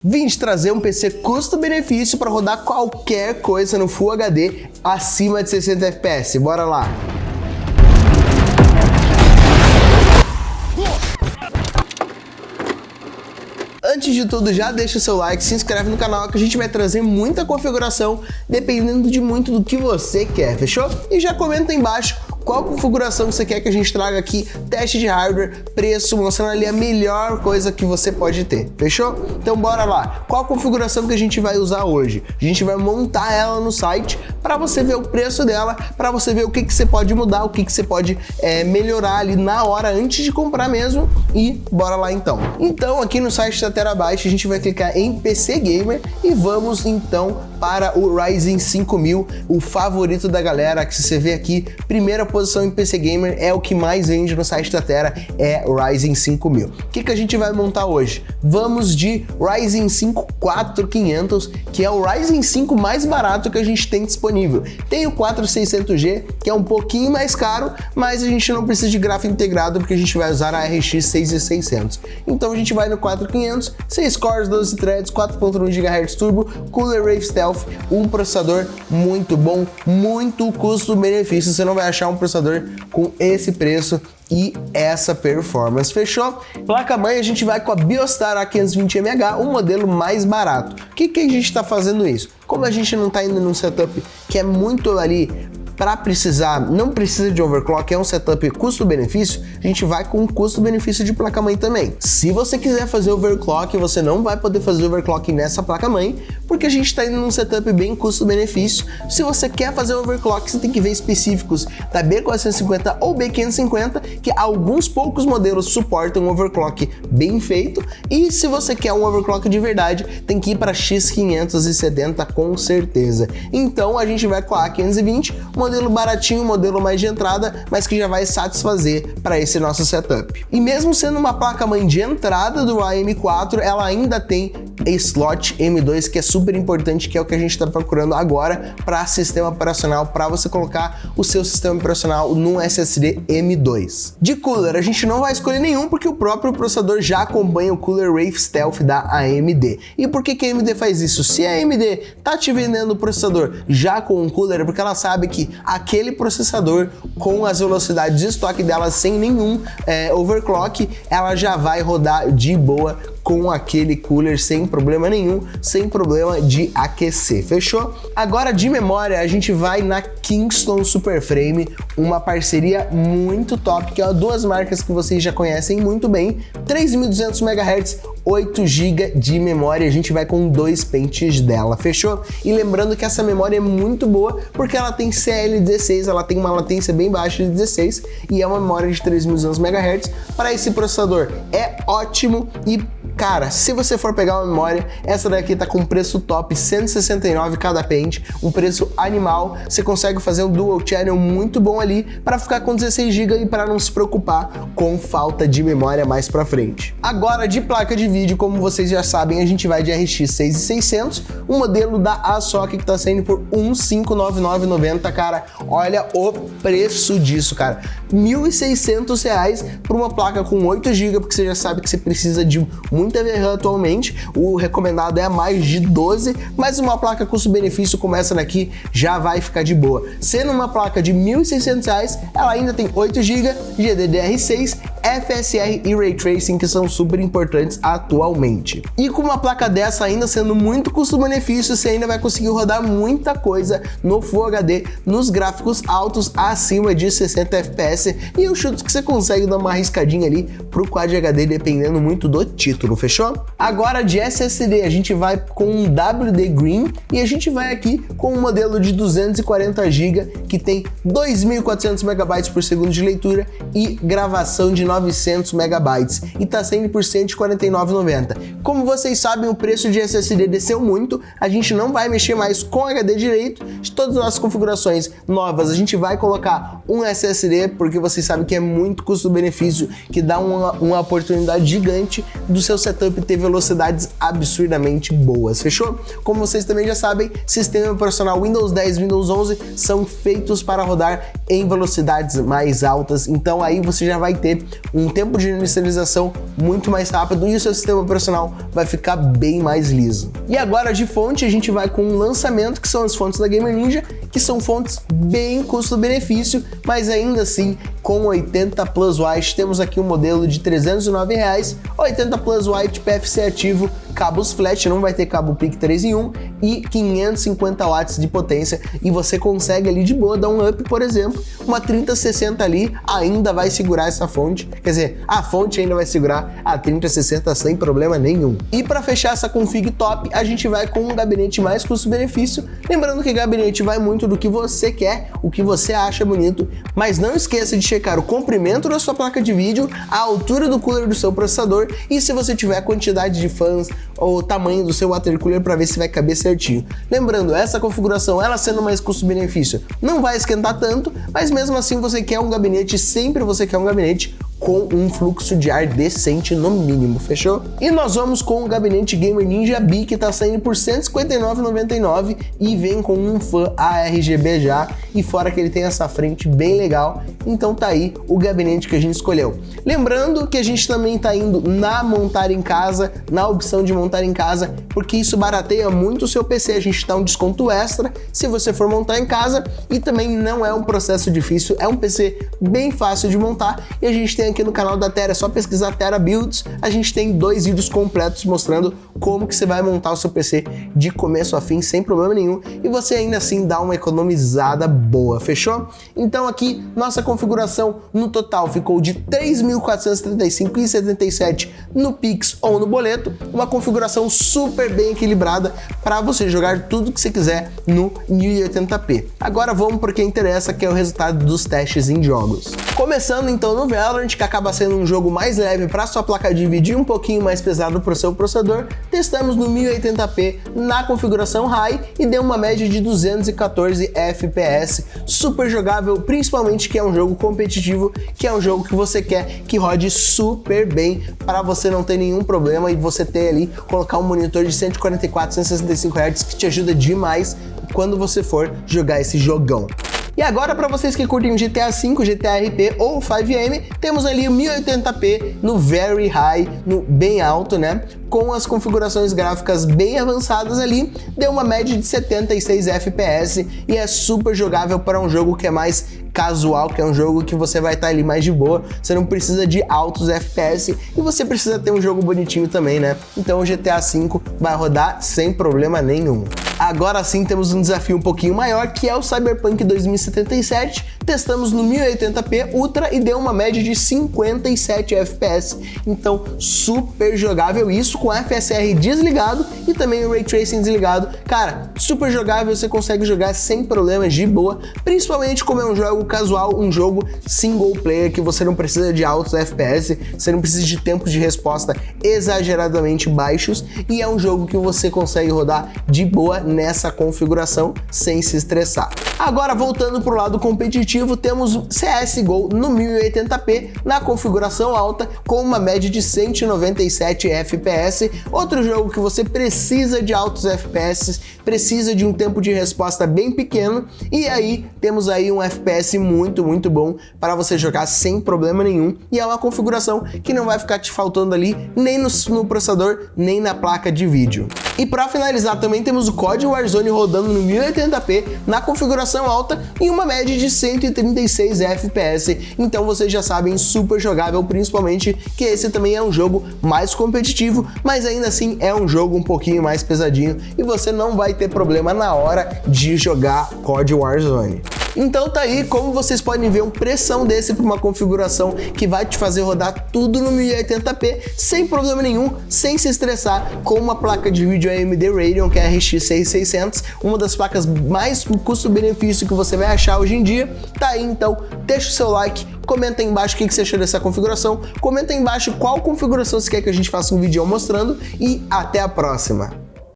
Vim te trazer um PC custo-benefício para rodar qualquer coisa no Full HD acima de 60 FPS. Bora lá! Antes de tudo, já deixa o seu like, se inscreve no canal que a gente vai trazer muita configuração dependendo de muito do que você quer, fechou? E já comenta aí embaixo qual configuração você quer que a gente traga aqui, teste de hardware, preço, mostrando ali a melhor coisa que você pode ter, fechou? Então bora lá, qual configuração que a gente vai usar hoje? A gente vai montar ela no site para você ver o preço dela, para você ver o que você pode mudar, o que você pode melhorar ali na hora antes de comprar mesmo, e bora lá então. Então aqui no site da Terabyte a gente vai clicar em PC Gamer e vamos então para o Ryzen 5000, o favorito da galera, que você vê aqui, primeira posição em PC Gamer, é o que mais vende no site da Tera, é o Ryzen 5000. O que a gente vai montar hoje? Vamos de Ryzen 5 4500, que é o Ryzen 5 mais barato que a gente tem disponível. Tem o 4600G, que é um pouquinho mais caro, mas a gente não precisa de gráfico integrado porque a gente vai usar a RX 6600. Então a gente vai no 4500, 6 cores, 12 threads, 4.1 GHz turbo, Cooler Wave Stealth, um processador muito bom, muito custo-benefício. Você não vai achar um processador com esse preço e essa performance, fechou? Placa-mãe a gente vai com a Biostar A520MH, um modelo mais barato. O que a gente está fazendo isso? Como a gente não está indo num setup que é muito ali para precisar, não precisa de overclock, é um setup custo-benefício, a gente vai com custo-benefício de placa-mãe também. Se você quiser fazer overclock, você não vai poder fazer overclock nessa placa-mãe, porque a gente está indo num setup bem custo-benefício. Se você quer fazer overclock, você tem que ver específicos da B450 ou B550, que alguns poucos modelos suportam um overclock bem feito, e se você quer um overclock de verdade, tem que ir para X570 com certeza. Então a gente vai com a A520, modelo baratinho, modelo mais de entrada, mas que já vai satisfazer para esse nosso setup. E mesmo sendo uma placa-mãe de entrada do AM4, ela ainda tem slot M2, que é super importante, que é o que a gente está procurando agora para sistema operacional, para você colocar o seu sistema operacional no SSD M2. De cooler, a gente não vai escolher nenhum, porque o próprio processador já acompanha o Cooler Wave Stealth da AMD. E por que a AMD faz isso? Se a AMD tá te vendendo o processador já com um cooler, é porque ela sabe que aquele processador, com as velocidades de estoque dela sem nenhum overclock, ela já vai rodar de boa com aquele cooler sem problema nenhum, sem problema de aquecer, fechou? Agora de memória a gente vai na Kingston Superframe, uma parceria muito top, que é duas marcas que vocês já conhecem muito bem, 3200 MHz, 8 GB de memória, a gente vai com 2 pentes dela, fechou? E lembrando que essa memória é muito boa, porque ela tem CL16, ela tem uma latência bem baixa de 16, e é uma memória de 3200 MHz, para esse processador é ótimo. E cara, se você for pegar uma memória, essa daqui tá com preço top, 169 cada pente, um preço animal. Você consegue fazer um dual channel muito bom ali para ficar com 16 GB e para não se preocupar com falta de memória mais para frente. Agora de placa de vídeo, como vocês já sabem, a gente vai de RX 6600, um modelo da ASOC que tá saindo por R$1.599,90, cara. Olha o preço disso, cara. R$1.600 por uma placa com 8 GB, porque você já sabe que você precisa de muita VRAM atualmente, o recomendado é a mais de 12, mas uma placa custo-benefício como essa daqui já vai ficar de boa. Sendo uma placa de R$1.600, ela ainda tem 8 GB, GDDR6, FSR e Ray Tracing, que são super importantes atualmente. E com uma placa dessa ainda sendo muito custo-benefício, você ainda vai conseguir rodar muita coisa no Full HD, nos gráficos altos acima de 60 FPS, e eu chuto que você consegue dar uma arriscadinha ali pro Quad HD, dependendo muito do título, fechou? Agora de SSD a gente vai com um WD Green, e a gente vai aqui com um modelo de 240 GB que tem 2.400 MB por segundo de leitura e gravação de 900 MB, e tá saindo por R$149,90. Como vocês sabem, o preço de SSD desceu muito, a gente não vai mexer mais com HD direito. De todas as nossas configurações novas, a gente vai colocar um SSD, porque vocês sabem que é muito custo-benefício, que dá uma oportunidade gigante do seu setup ter velocidades absurdamente boas, fechou? Como vocês também já sabem, sistema operacional Windows 10 e Windows 11 são feitos para rodar em velocidades mais altas, então aí você já vai ter um tempo de inicialização muito mais rápido e o seu sistema operacional vai ficar bem mais liso. E agora de fonte a gente vai com um lançamento que são as fontes da Gamer Ninja, que são fontes bem custo-benefício, mas ainda assim com 80 Plus White. Temos aqui um modelo de R$ 309, 80 Plus White PFC ativo, cabos flash, não vai ter cabo PIC 3 em 1 e 550 watts de potência, e você consegue ali de boa dar um up, por exemplo, uma 3060 ali ainda vai segurar essa fonte, quer dizer, a fonte ainda vai segurar a 3060 sem problema nenhum. E para fechar essa config top, a gente vai com um gabinete mais custo-benefício, lembrando que gabinete vai muito do que você quer, o que você acha bonito, mas não esqueça de checar o comprimento da sua placa de vídeo, a altura do cooler do seu processador e se você tiver a quantidade de fãs ou o tamanho do seu water cooler para ver se vai caber certinho. Lembrando, essa configuração, ela sendo mais custo-benefício, não vai esquentar tanto, mas mesmo assim você quer um gabinete, sempre você quer um gabinete com um fluxo de ar decente no mínimo, fechou? E nós vamos com o gabinete Gamer Ninja B, que tá saindo por R$ 159,99 e vem com um fã ARGB já, e fora que ele tem essa frente bem legal, então tá aí o gabinete que a gente escolheu. Lembrando que a gente também tá indo na montar em casa, na opção de montar em casa, porque isso barateia muito o seu PC, a gente dá um desconto extra se você for montar em casa, e também não é um processo difícil, é um PC bem fácil de montar, e a gente tem aqui no canal da Terra, é só pesquisar Terra Builds, a gente tem 2 vídeos completos mostrando como que você vai montar o seu PC de começo a fim sem problema nenhum e você ainda assim dá uma economizada boa, fechou? Então aqui nossa configuração no total ficou de R$ 3.435,77 no Pix ou no boleto, uma configuração super bem equilibrada para você jogar tudo que você quiser no 1080p. Agora vamos para o que interessa, que é o resultado dos testes em jogos. Começando então no Valorant, que acaba sendo um jogo mais leve para sua placa de vídeo e um pouquinho mais pesado para o seu processador, testamos no 1080p na configuração High e deu uma média de 214 FPS, super jogável, principalmente que é um jogo competitivo, que é um jogo que você quer que rode super bem para você não ter nenhum problema e você ter ali, colocar um monitor de 144, 165 Hz que te ajuda demais quando você for jogar esse jogão. E agora, para vocês que curtem o GTA V, GTA RP ou 5M, temos ali o 1080p no Very High, no bem alto, né? Com as configurações gráficas bem avançadas ali, deu uma média de 76 FPS e é super jogável para um jogo que é mais casual, que é um jogo que você vai estar ali mais de boa, você não precisa de altos FPS e você precisa ter um jogo bonitinho também, né? Então o GTA V vai rodar sem problema nenhum. Agora sim temos um desafio um pouquinho maior, que é o Cyberpunk 2077, testamos no 1080p Ultra e deu uma média de 57 FPS, então super jogável, isso com FSR desligado e também o Ray Tracing desligado. Cara, super jogável, você consegue jogar sem problemas de boa, principalmente como é um jogo casual, um jogo single player que você não precisa de altos FPS, você não precisa de tempos de resposta exageradamente baixos e é um jogo que você consegue rodar de boa nessa configuração sem se estressar. Agora voltando para o lado competitivo, temos CSGO no 1080p na configuração alta com uma média de 197 FPS, outro jogo que você precisa de altos FPS, precisa de um tempo de resposta bem pequeno e aí temos aí um FPS muito bom para você jogar sem problema nenhum e é uma configuração que não vai ficar te faltando ali nem no processador nem na placa de vídeo. E para finalizar também temos o COD Warzone rodando no 1080p na configuração alta e uma média de 136 FPS, então vocês já sabem, super jogável, principalmente que esse também é um jogo mais competitivo, mas ainda assim é um jogo um pouquinho mais pesadinho e você não vai ter problema na hora de jogar COD Warzone. Então tá aí, como vocês podem ver, um pressão desse para uma configuração que vai te fazer rodar tudo no 1080p sem problema nenhum, sem se estressar, com uma placa de vídeo AMD Radeon, que é a RX 6600, uma das placas mais custo-benefício que você vai achar hoje em dia. Tá aí, então deixa o seu like, comenta aí embaixo o que você achou dessa configuração, comenta aí embaixo qual configuração você quer que a gente faça um vídeo mostrando e até a próxima!